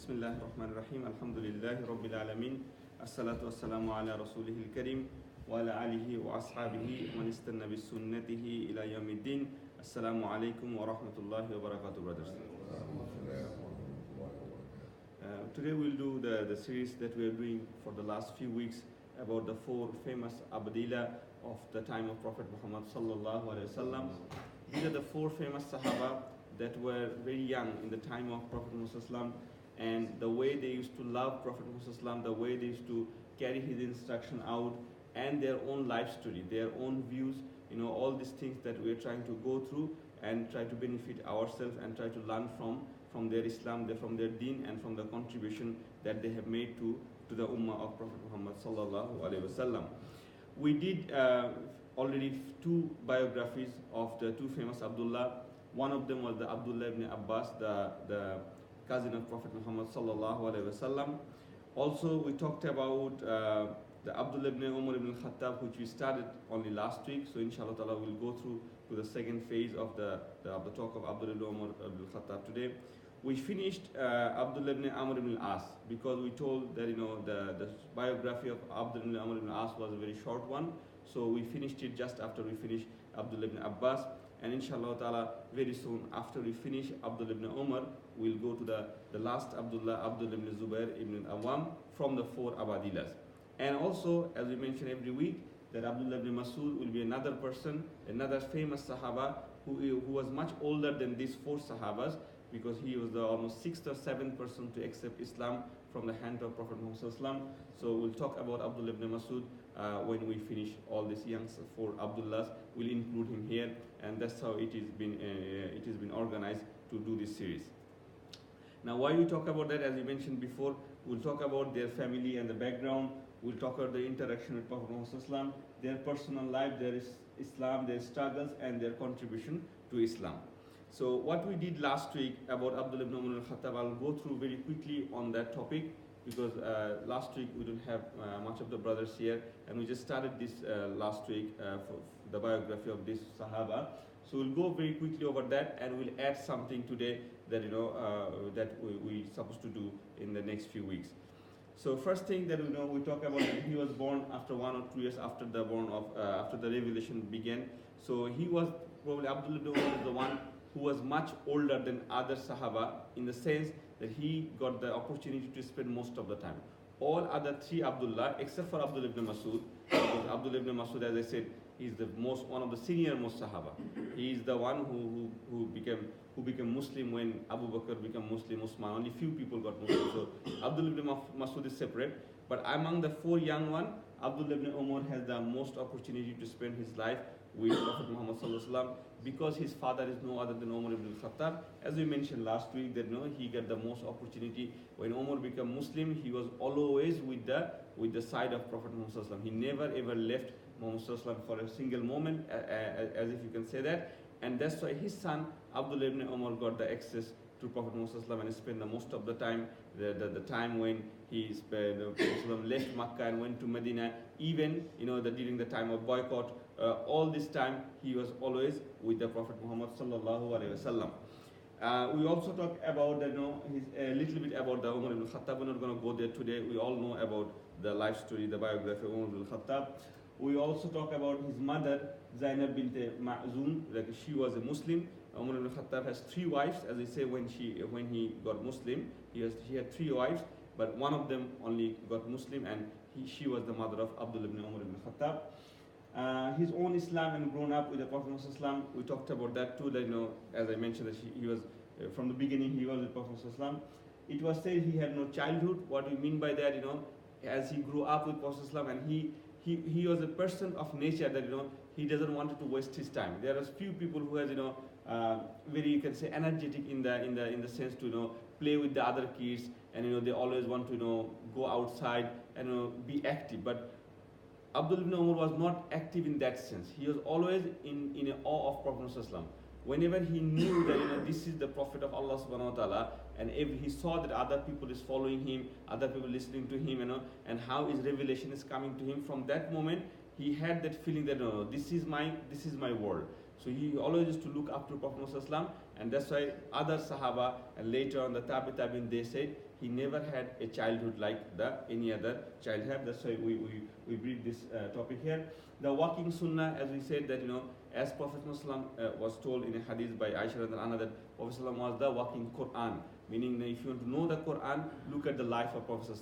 Bismillah ar-Rahman ar-Rahim. Alhamdulillahi Rabbil Alameen. As-salatu was-salamu ala Rasulihil Kareem wa ala alihi wa ashabihi man istanna bi sunnatihi ila yawmiddin. Assalamu alaikum wa rahmatullahi wa barakatuh, brothers. Today we'll do the series that we are doing for the last few weeks about the four famous Abadilah of the time of Prophet Muhammad sallallahu alaihi wasallam. These are the four famous Sahaba that were very young in the time of Prophet Muhammad sallallahu, and the way they used to love Prophet Muhammad sallallahu, the way they used to carry his instruction out, and their own life story, their own views, all these things that we are trying to go through and try to benefit ourselves and try to learn from their Islam, from their deen, and from the contribution that they have made to the Ummah of Prophet Muhammad sallallahu alaihi wasallam. We did already two biographies of the two famous Abdullah. One of them was the Abdullah ibn Abbas, the cousin of Prophet Muhammad sallallahu alaihi wasallam. Also, we talked about the Abdullah ibn Umar ibn Khattab, which we started only last week. So inshallah ta'ala we'll go through to the second phase of the talk of Abdullah ibn Umar ibn Khattab today. We finished Abdullah ibn Amr ibn al-As because we told that the biography of Abdullah ibn Amr ibn al-As was a very short one. So we finished it just after we finished Abdullah ibn Abbas. And inshallah ta'ala, very soon after we finish Abdullah ibn Umar, we'll go to the last Abdullah ibn Zubair ibn Awam from the four Abadilahs. And also, as we mention every week, that Abdullah ibn Masud will be another person, another famous Sahaba who was much older than these four Sahabas, because he was the almost sixth or seventh person to accept Islam from the hand of Prophet Muhammad sallallahu. So we'll talk about Abdullah ibn Masud when we finish all these young four Abdullahs. We'll include him here, and that's how it has been organized to do this series. Now, why we talk about that, as we mentioned before, we'll talk about their family and the background. We'll talk about the interaction with Prophet Muhammad sallallahu, their personal life, their Islam, their struggles, and their contribution to Islam. So what we did last week about Abdullah ibn Umar al-Khattab, I'll go through very quickly on that topic, because last week we didn't have much of the brothers here, and we just started this last week for the biography of this Sahaba. So we'll go very quickly over that, and we'll add something today that that we supposed to do in the next few weeks. So first thing that we talk about, he was born after 1 or 2 years after the after the revelation began. So he was probably Abdullah ibn Umar was the one who was much older than other Sahaba, in the sense that he got the opportunity to spend most of the time. All other three Abdullah, except for Abdullah ibn Masud, because Abdullah ibn Masud, as I said, is one of the senior most Sahaba. He is the one who became Muslim when Abu Bakr became Muslim, Usman. Only few people got Muslim. So Abdullah ibn Masud is separate. But among the four young ones, Abdullah ibn Umar has the most opportunity to spend his life with Prophet Muhammad sallallahu alaihi wasallam, because his father is no other than Umar ibn Khattab. As we mentioned last week, that he got the most opportunity. When Umar became Muslim, he was always with the side of Prophet Muhammad sallallahu alaihi wasallam. He never ever left Muhammad sallallahu alaihi wasallam for a single moment, as if you can say that. And that's why his son Abdullah ibn Umar got the access to Prophet Muhammad sallallahu alaihi wasallam and spent the most of the time, the time when he left Makkah and went to Medina, even during the time of boycott. All this time he was always with the Prophet Muhammad sallallahu alaihi wasallam. We also talk about a little bit about the Umar ibn Khattab. We're not going to go there today. We all know about the life story, the biography of Umar ibn Khattab. We also talk about his mother, Zainab bint Ma'zum, like she was a Muslim. Umar ibn Khattab has three wives, as they say when he got Muslim. He had three wives, but one of them only got Muslim, and she was the mother of Abdullah ibn Umar ibn Khattab. His own Islam and grown up with the Prophet Muhammad, we talked about that too. That as I mentioned, that he was from the beginning he was with Prophet Muhammad. It was said he had no childhood. What we mean by that, as he grew up with Prophet Muhammad, and he was a person of nature that he doesn't want to waste his time. There are few people who has very, you can say, energetic in the sense to play with the other kids, and they always want to go outside and be active. But Abdullah ibn Umar was not active in that sense. He was always in awe of Prophet Muhammad. Whenever he knew that this is the Prophet of Allah subhanahu wa ta'ala, and if he saw that other people is following him, other people listening to him, and how his revelation is coming to him, from that moment he had that feeling that this is my world. So he always used to look up to Prophet Muhammad, and that's why other Sahaba and later on the Tabi'in, they said he never had a childhood like any other child have. That's why we bring this topic here. The walking sunnah, as we said, that as Prophet Muhammad was told in a hadith by Aisha radhiyallahu anha, that Prophet was the walking Quran, meaning that if you want to know the Quran, look at the life of Prophet.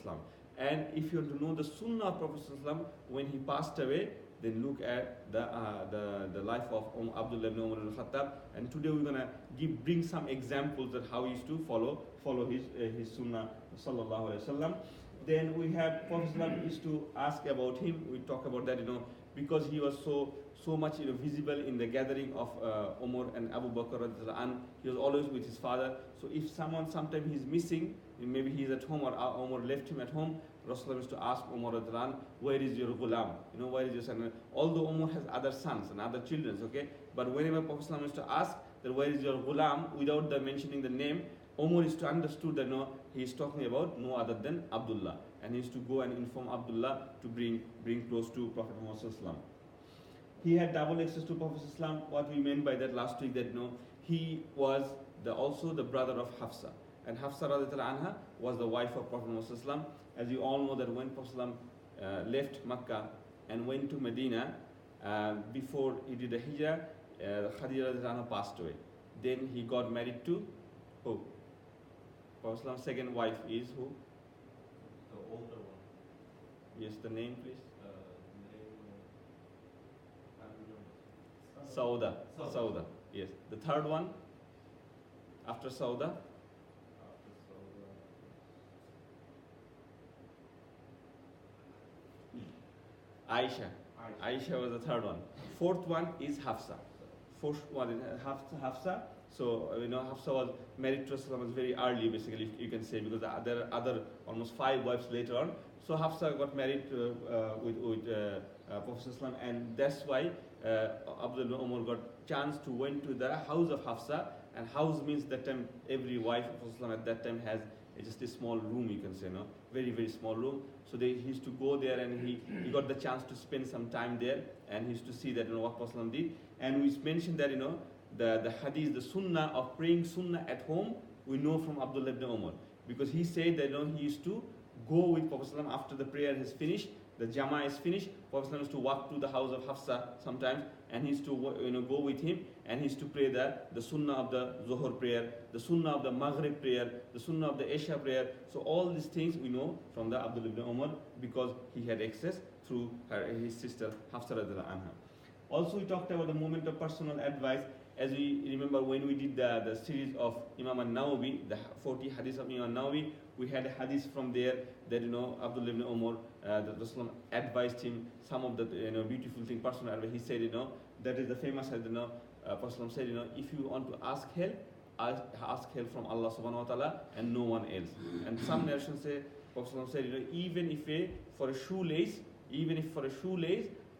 And if you want to know the sunnah of Prophet when he passed away, then look at the life of Abdullah ibn Umar al-Khattab. And today we're gonna bring some examples of how he used to follow his sunnah sallallahu alaihi wasallam. Then we have Prophet used to ask about him. We talk about that, because he was so much visible in the gathering of Umar and Abu Bakr radhiyallahu anhu. He was always with his father. So if sometimes he's missing, maybe he's at home or Umar left him at home, Rasulullah used to ask Umar radhiyallahu anhu, where is your ghulam? Where is your son? Although Umar has other sons and other children, okay? But whenever Prophet used to ask that where is your ghulam, without mentioning the name, Umar used to understood that he is talking about no other than Abdullah. And he used to go and inform Abdullah to bring close to Prophet Muhammad. He had double access to Prophet. What we meant by that last week, that he was also the brother of Hafsa. And Hafsa radhiyallahu anha was the wife of Prophet Muhammad. As you all know, that when Prophet left Makkah and went to Medina, before he did the hijrah, Khadija radhiyallahu anha passed away. Then he got married to who? Prophet's second wife is who? The older one. Yes, the name please. Sauda. Sauda. Yes. The third one after Sauda. Aisha. Aisha was the third one. Fourth one is Hafsa. Fourth one is Hafsa. So Hafsa was married to Rasulullah very early, basically, you can say, because there are other almost 5 wives later on. So Hafsa got married with Prophet, and that's why Abdullah Umar got chance to went to the house of Hafsa. And house means that time every wife of Prophet at that time has just a small room, you can say, very very small room. So he used to go there, and he got the chance to spend some time there, and he used to see that what Prophet did. And we mentioned that the hadith, the sunnah of praying sunnah at home, we know from Abdullah ibn Umar, because he said that he used to go with Prophet after the prayer is finished, the Jama is finished. Prophet used to walk to the house of Hafsa sometimes, and he used to go with him, and he used to pray the sunnah of the Zuhr prayer, the sunnah of the Maghrib prayer, the sunnah of the Isha prayer. So all these things we know from the Abdullah ibn Umar, because he had access through his sister Hafsa radhiyallahu anha. Also we talked about the moment of personal advice. As we remember when we did the series of Imam al-Nawawi, the 40 hadiths of Imam al-Nawawi, we had a hadith from there that Abdullah ibn Umar, that Rasulullah advised him some of the beautiful thing, personal advice. He said that is the famous hadith. Prophet said if you want to ask help from Allah subhanahu wa ta'ala and no one else. And some narrations say Prophet said even if for a shoelace,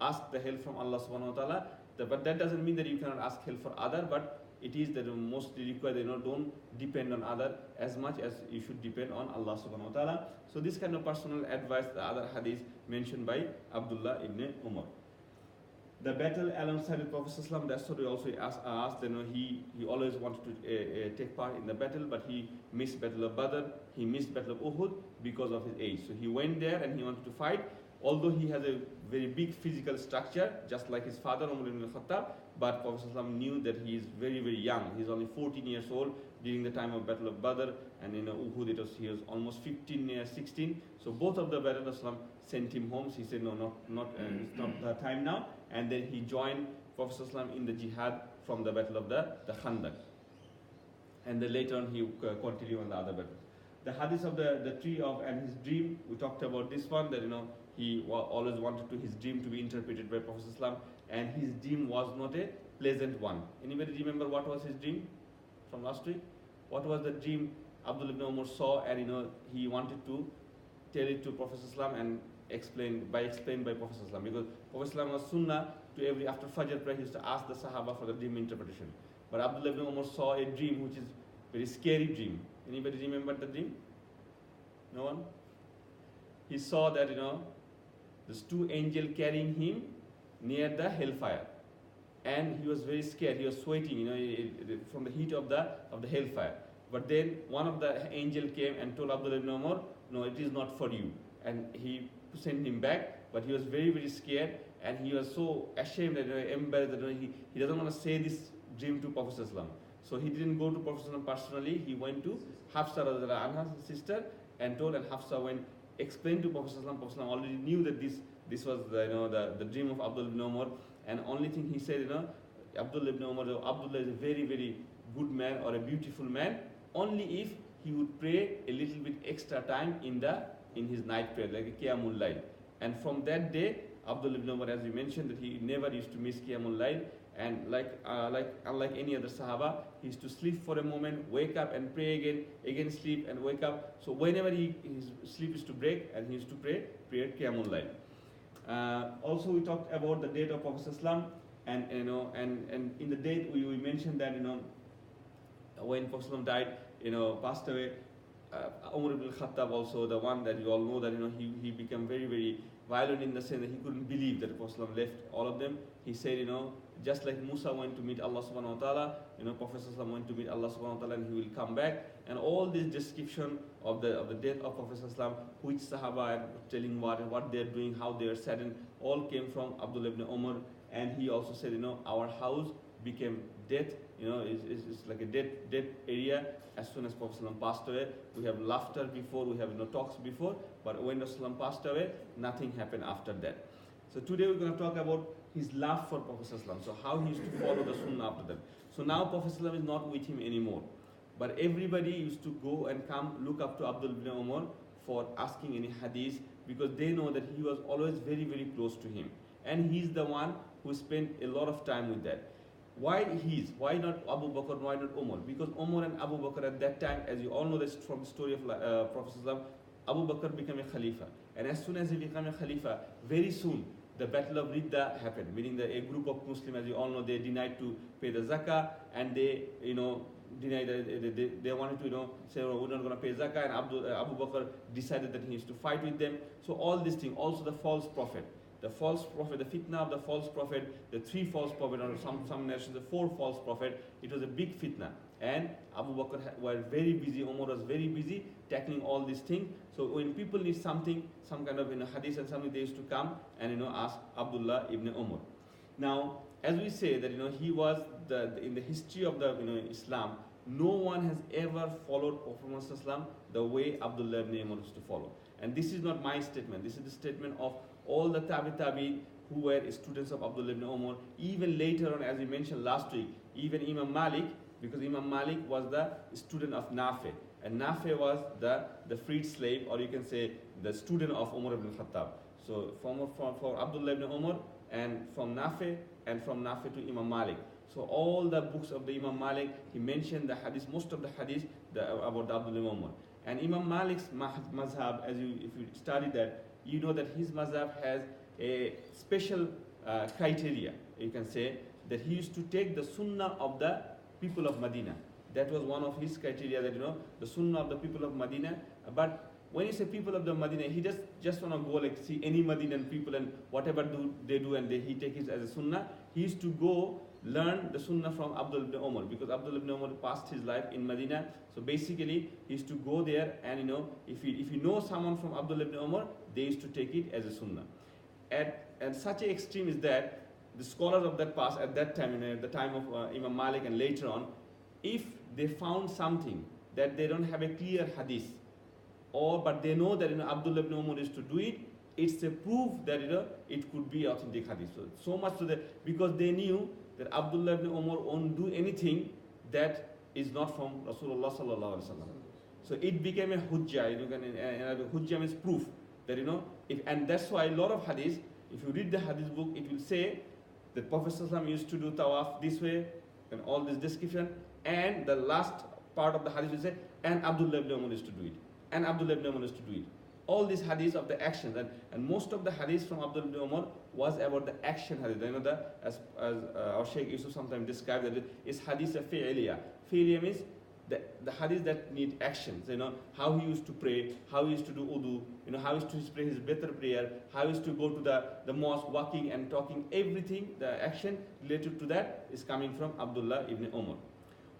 ask the help from Allah subhanahu wa ta'ala. But that doesn't mean that you cannot ask help for other, but it is that mostly required, don't depend on other as much as you should depend on Allah subhanahu wa ta'ala. So this kind of personal advice, the other hadith mentioned by Abdullah ibn Umar. The battle alongside the Prophet ﷺ, that's what we also asked. He always wanted to take part in the battle, but he missed Battle of Badr, he missed Battle of Uhud because of his age. So he went there and he wanted to fight. Although he has a very big physical structure, just like his father Umar ibn al-Khattab, but Prophet ﷺ knew that he is very very young. He's only 14 years old during the time of Battle of Badr, and in Uhud he was almost 16. So both of the Battle Rasulullah sent him home. So he said no, it's not the time now. And then he joined Prophet ﷺ in the jihad from the Battle of the Khandaq. And then later on he continued on the other battles. The hadith of the tree and his dream, we talked about this one, that he always wanted his dream to be interpreted by Prophet ﷺ, and his dream was not a pleasant one. Anybody remember what was his dream from last week? What was the dream Abdullah ibn Umar saw, and he wanted to tell it to Prophet ﷺ and explained by Prophet ﷺ, because Prophet ﷺ was sunnah to every after Fajr prayer he used to ask the Sahaba for the dream interpretation. But Abdullah ibn Umar saw a dream which is very scary dream. Anybody remember the dream? No one? He saw that there's 2 angels carrying him near the hellfire. and he was very scared. He was sweating, from the heat of the hellfire. But then one of the angel came and told Abdullah ibn Umar, no, it is not for you. And he sent him back, but he was very, very scared, and he was so ashamed and embarrassed that he doesn't want to say this dream to Prophet ﷺ. So he didn't go to Prophet ﷺ personally. He went to Hafsa Anha's sister and told, and Hafsa went explained to Prophet ﷺ. Prophet ﷺ already knew that this was the dream of Abdullah ibn Umar, and only thing he said, Abdullah ibn Umar, Abdullah is a very, very good man or a beautiful man, only if he would pray a little bit extra time in his night prayer, like a Qiyamul Layl. And from that day, Abdullah ibn Umar, as we mentioned, that he never used to miss Qiyamul Layl, and unlike any other Sahaba, he used to sleep for a moment, wake up and pray again sleep and wake up. So whenever his sleep is to break, and he used to pray Qiyamul Layl. Also, we talked about the date of Prophet ﷺ, and in the date we mentioned that when Prophet ﷺ died, passed away. Umar ibn Khattab also, the one that you all know, that he became very, very violent in the sense that he couldn't believe that Prophet ﷺ left all of them. He said, just like Musa went to meet Allah subhanahu wa ta'ala, Prophet ﷺ went to meet Allah subhanahu wa ta'ala, and he will come back. And all this description of the death of Prophet ﷺ, which Sahaba are telling what they are doing, how they are saddened, all came from Abdullah ibn Umar. And he also said, our house became death, it's like a dead area. As soon as Prophet ﷺ passed away, we have laughter before, we have talks before, but when Rasulullah passed away, nothing happened after that. So today we're going to talk about his love for Prophet ﷺ, so how he used to follow the Sunnah after that. So now Prophet ﷺ is not with him anymore, but everybody used to go and come look up to Abdullah ibn Umar for asking any hadith, because they know that he was always very, very close to him, and he's the one who spent a lot of time with that. Why not Abu Bakr, why not Umar? Because Umar and Abu Bakr at that time, as you all know this from the story of Prophet ﷺ, Abu Bakr became a Khalifa. And as soon as he became a Khalifa, very soon the Battle of Ridda happened, meaning that a group of Muslims, as you all know, they denied to pay the zakah, and they denied they wanted to say, oh, we're not going to pay zakah, and Abu Bakr decided that he needs to fight with them. So all these things, also the false prophet, the fitna of the false prophet, the 3 false prophets, or some nations, the 4 false prophets, it was a big fitna. And Abu Bakr were very busy, Umar was very busy tackling all these things. So when people need something, some kind of hadith and something, they used to come and ask Abdullah ibn Umar. Now, as we say that he was in the history of the Islam, no one has ever followed Prophet ﷺ the way Abdullah ibn Umar used to follow. And this is not my statement, this is the statement of all the tabi'in who were students of Abdullah ibn Umar. Even later on, as we mentioned last week, even Imam Malik, because Imam Malik was the student of Nafi, and Nafi was the freed slave, or you can say the student of Umar ibn Khattab. So for Abdullah ibn Umar, and from Nafi, and from Nafi to Imam Malik. So all the books of the Imam Malik, he mentioned the hadith, most of the hadith about Abdullah ibn Umar. And Imam Malik's mazhab, if you study that, you know that his mazhab has a special criteria. You can say that he used to take the sunnah of the people of Medina. That was one of his criteria, that the sunnah of the people of Medina. But when you say people of the Medina, he just want to go like see any Medinan people and whatever they do, and he take it as a sunnah. He used to go learn the sunnah from Abdullah ibn Umar, because Abdullah ibn Umar passed his life in Medina. So basically, he used to go there, and if you know someone from Abdullah ibn Umar, they used to take it as a sunnah. And such an extreme is that the scholars of that past, at that time, at the time of Imam Malik and later on, if they found something that they don't have a clear hadith, but they know that Abdullah ibn Umar used to do it, it's a proof that it could be authentic hadith. So much so that because they knew that Abdullah ibn Umar won't do anything that is not from Rasulullah sallallahu alaihi wasallam. So it became a hujjah. Hujjah means proof that and that's why a lot of hadith, if you read the hadith book, it will say that Prophet sallallahu alaihi wasallam used to do tawaf this way, and all this description, and the last part of the hadith will say, and Abdullah ibn Umar used to do it, and Abdullah ibn Umar used to do it. All these hadiths of the actions, and most of the hadiths from Abdullah ibn Umar was about the action hadith. As our Shaykh Yusuf sometimes described that it's hadith of fi'liya. Fi'liya means the hadith that need actions, how he used to pray, how he used to do wudu, how he used to pray his better prayer, how he used to go to the mosque, walking and talking, everything, the action related to that is coming from Abdullah ibn Umar.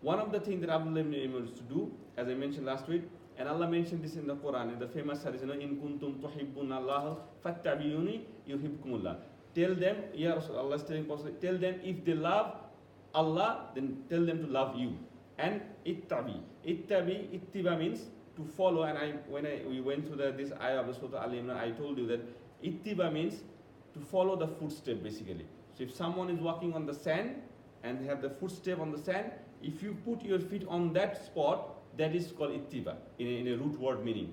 One of the things that Abdullah ibn Umar used to do, as I mentioned last week, and Allah mentioned this in the Quran, in the famous hadith, in kuntum tuhibbuna Allah fattabi'uni yuhibbukumullah. Tell them, Ya Rasul, Allah is telling Prophet, tell them if they love Allah, then tell them to love you. And ittabi. Ittiba means to follow. And we went through this ayah of the Surah Al Imran, I told you that ittiba means to follow the footstep basically. So if someone is walking on the sand and they have the footstep on the sand, if you put your feet on that spot, that is called ittiba in a root word meaning.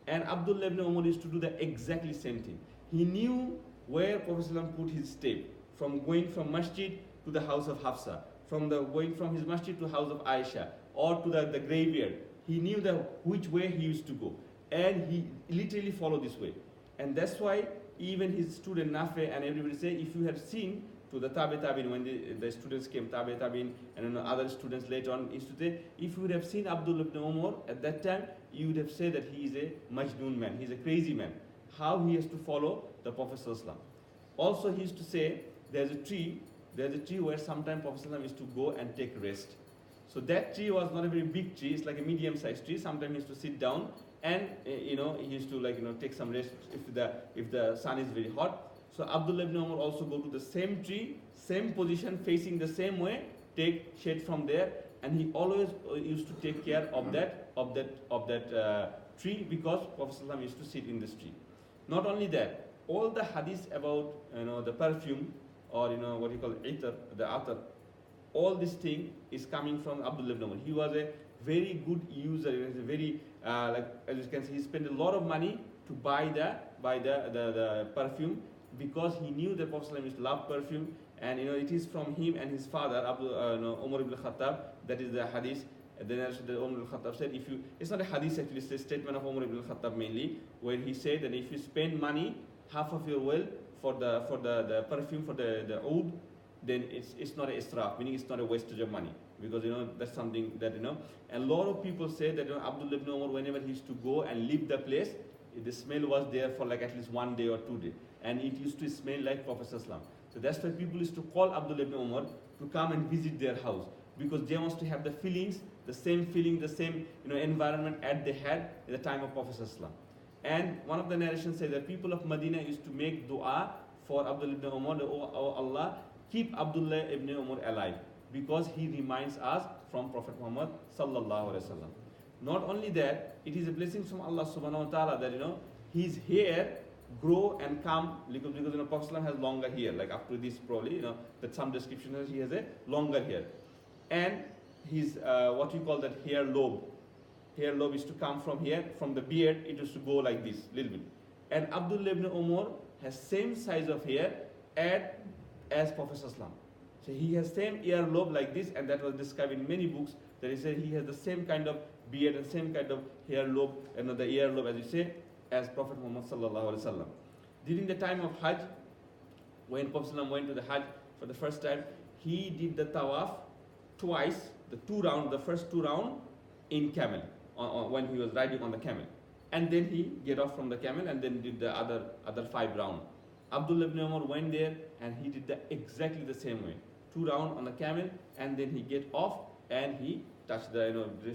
And Abdullah ibn Umar used to do the exactly same thing. He knew where Prophet ﷺ put his step, from going from masjid to the house of Hafsa, going from his masjid to house of Aisha, or to the graveyard. He knew which way he used to go, and he literally followed this way. And that's why even his student Nafi and everybody say, if you had seen to the Tabi Tabin, when the students came, Tabi Tabin, and other students later on used to say, if you would have seen Abdullah ibn Umar at that time, you would have said that he is a majnoon man, he's a crazy man. How he has to follow the Prophet ﷺ. Also he used to say, there's a tree where sometimes Prophet ﷺ used to go and take rest. So that tree was not a very big tree, it's like a medium-sized tree. Sometimes he used to sit down and he used to take some rest if the sun is very hot. So Abdullah ibn Umar also go to the same tree, same position, facing the same way, take shade from there, and he always used to take care of that tree, because Prophet ﷺ used to sit in this tree. Not only that, all the hadiths about the perfume, or what you call itar, the atar, all this thing is coming from Abdullah ibn Umar. He was a very good user. He was a very as you can see, he spent a lot of money to buy the perfume, because he knew that Prophet ﷺ used to love perfume, and it is from him and his father Umar ibn Khattab. That is the hadith. Then Umar ibn Khattab said, it's not a hadith actually, it's a statement of Umar ibn Khattab mainly, where he said that if you spend money, half of your wealth for the perfume, for the oud, then it's not a israf, meaning it's not a wastage of money, because that's something that and a lot of people say that Abdullah ibn Umar, whenever he used to go and leave the place, the smell was there for like at least 1 day or 2 days, and it used to smell like Prophet ﷺ. So that's why people used to call Abdullah ibn Umar to come and visit their house, because they want to have the same feeling, the same environment as they had at the time of Prophet ﷺ. And one of the narrations says that people of Medina used to make dua for Abdullah ibn Umar, oh Allah, keep Abdullah ibn Umar alive, because he reminds us from Prophet Muhammad sallallahu alaihi wasallam. Not only that, it is a blessing from Allah subhanahu wa ta'ala that his hair grow and come, because Prophet ﷺ has longer hair, like up to this probably, that some description has he has a longer hair. And his what we call that hair lobe is to come from here, from the beard it used to go like this little bit. And Abdullah ibn Umar has same size of hair as Prophet ﷺ. So he has same earlobe like this, and that was described in many books, that he said he has the same kind of beard and same kind of hair lobe, and the earlobe as you say, as Prophet Muhammad sallallahu alaihi wasallam. During the time of Hajj, when Prophet ﷺ went to the Hajj for the first time, he did the tawaf twice, the first two rounds in camel, when he was riding on the camel. And then he get off from the camel and then did the other 5 rounds. Abdullah ibn Umar went there and he did exactly the same way. 2 rounds on the camel, and then he get off and he touched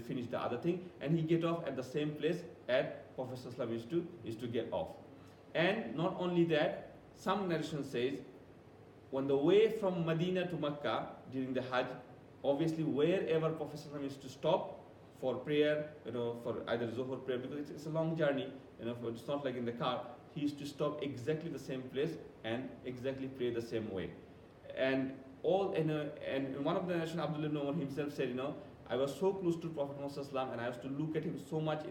finish the other thing, and he get off at the same place at Prophet ﷺ used to get off. And not only that, some narration says, on the way from Medina to Mecca during the Hajj, obviously wherever Prophet ﷺ used to stop for prayer, for either Zuhur prayer, because it's a long journey, it's not like in the car, he used to stop exactly the same place and exactly pray the same way. And and one of the narration, Abdullah ibn Umar himself said, I was so close to Prophet Muhammad ﷺ, and I used to look at him so much,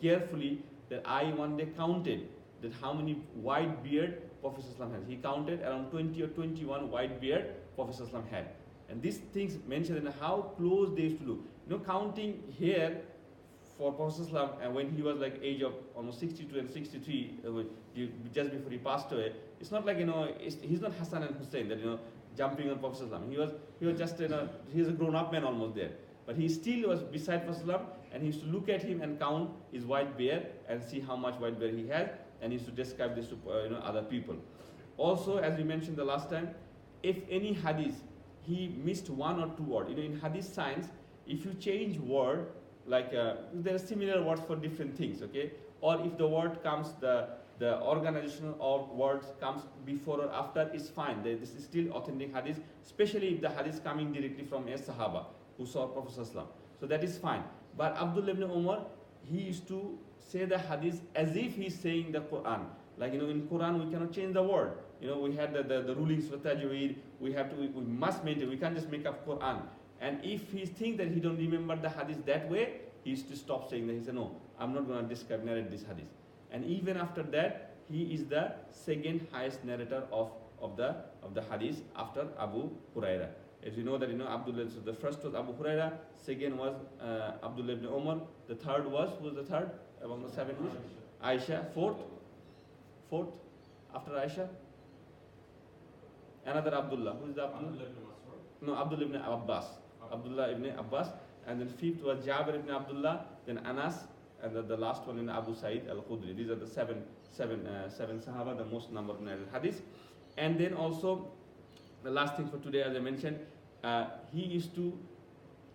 carefully, that I one day counted that how many white beard Prophet ﷺ has. He counted around 20 or 21 white beard Prophet ﷺ had. And these things mentioned in how close they used to look. Counting here for Prophet ﷺ, and when he was like age of almost 62 and 63, just before he passed away, it's not like, he's not Hassan and Hussein that, jumping on Prophet ﷺ. He was just, he's a grown-up man almost there. But he still was beside Prophet and he used to look at him and count his white beard and see how much white beard he had, and he used to describe this to other people. Also, as we mentioned the last time, if any hadith he missed one or two words, in hadith science, if you change word, like there are similar words for different things, okay? Or if the word comes, the organizational of words comes before or after, is fine. This is still authentic hadith, especially if the hadith coming directly from a Sahaba who saw Prophet ﷺ. So that is fine. But Abdullah ibn Umar, he used to say the hadith as if he's saying the Quran. Like, in Quran we cannot change the word. We had the rulings for tajweed. We must maintain. We can't just make up Quran. And if he thinks that he don't remember the hadith that way, he used to stop saying that. He said, no, I'm not going to narrate this hadith. And even after that, he is the second highest narrator of the hadith after Abu Huraira. As you know that Abdullah, so the first was Abu Huraira, second was Abdullah ibn Umar, the third was, who was the third among the seven? Aisha, fourth after Aisha, another Abdullah. Who is the Abdullah? No, Abdullah ibn Abbas. Abdullah ibn Abbas. And then fifth was Jabir ibn Abdullah, then Anas, and the last one in Abu Sa'id al-Khudri. These are the seven Sahaba, the most number of narrated hadith. And then also, the last thing for today, as I mentioned, he used to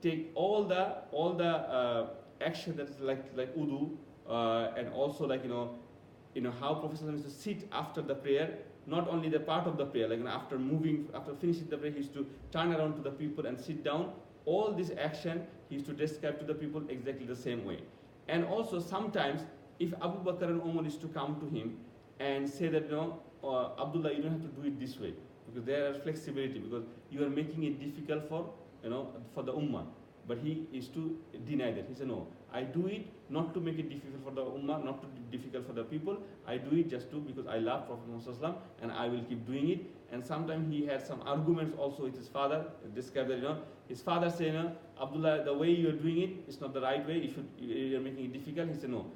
take all the action that is like wudu, and also how Prophet used to sit after the prayer. Not only the part of the prayer, after finishing the prayer, he used to turn around to the people and sit down. All this action he used to describe to the people exactly the same way. And also sometimes, if Abu Bakr and Umar used to come to him and say that, Abdullah, you don't have to do it this way, because there is flexibility, because you are making it difficult for the ummah. But he used to deny that. He said, no, I do it not to make it difficult for the ummah, not to difficult for the people. I do it just because I love Prophet Muhammad and I will keep doing it. And sometimes he had some arguments also with his father. Described that, his father said, Abdullah, the way you are doing it is not the right way. You are making it difficult. He said, no,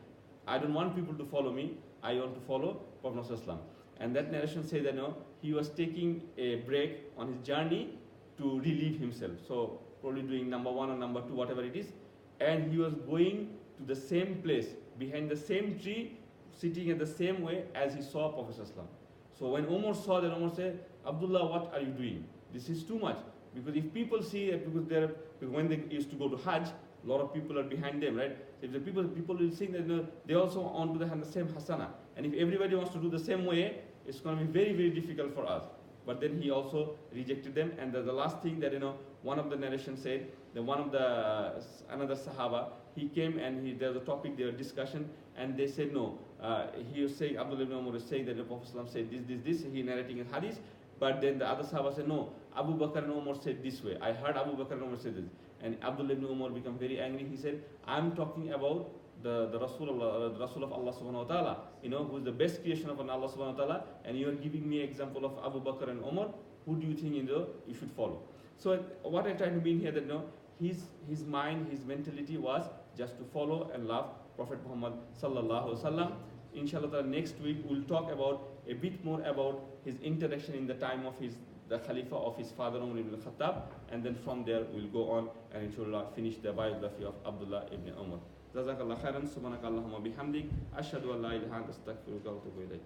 I don't want people to follow me. I want to follow Prophet Muhammad. And that narration says that he was taking a break on his journey to relieve himself. So probably doing number one or number two, whatever it is. And he was going to the same place, behind the same tree, sitting in the same way as he saw Prophet ﷺ. So when Umar saw that, Umar said, Abdullah, what are you doing? This is too much. Because if people see that, because when they used to go to Hajj, a lot of people are behind them, right? So if the people will think that they also want to have the same hasana. And if everybody wants to do the same way, it's going to be very, very difficult for us. But then he also rejected them. And the last thing that, one of the narrations said that another Sahaba, he came and there was a topic, there was discussion, and they said no. He was saying, Abdullah ibn Umar was saying that the Prophet said this, he narrating in hadith. But then the other Sahaba said, no, Abu Bakr and Umar said this way. I heard Abu Bakr and Umar say this. And Abdullah ibn Umar became very angry. He said, I'm talking about the Rasul of Allah subhanahu wa ta'ala, who is the best creation of Allah subhanahu wa ta'ala, and you are giving me example of Abu Bakr and Umar. Who do you think you should follow? So what I try to mean here that his mind, his mentality was just to follow and love Prophet Muhammad sallallahu alaihi wasallam. Inshallah, next week we'll talk about a bit more about his interaction in the time of the Khalifa of his father Umar ibn Khattab, and then from there we'll go on and inshallah finish the biography of Abdullah ibn Umar. Jazakallah khairan, subhanakallahumma bihamdik, ashhadu an la ilaha illa anta astaghfiruka wa atubu ilayk.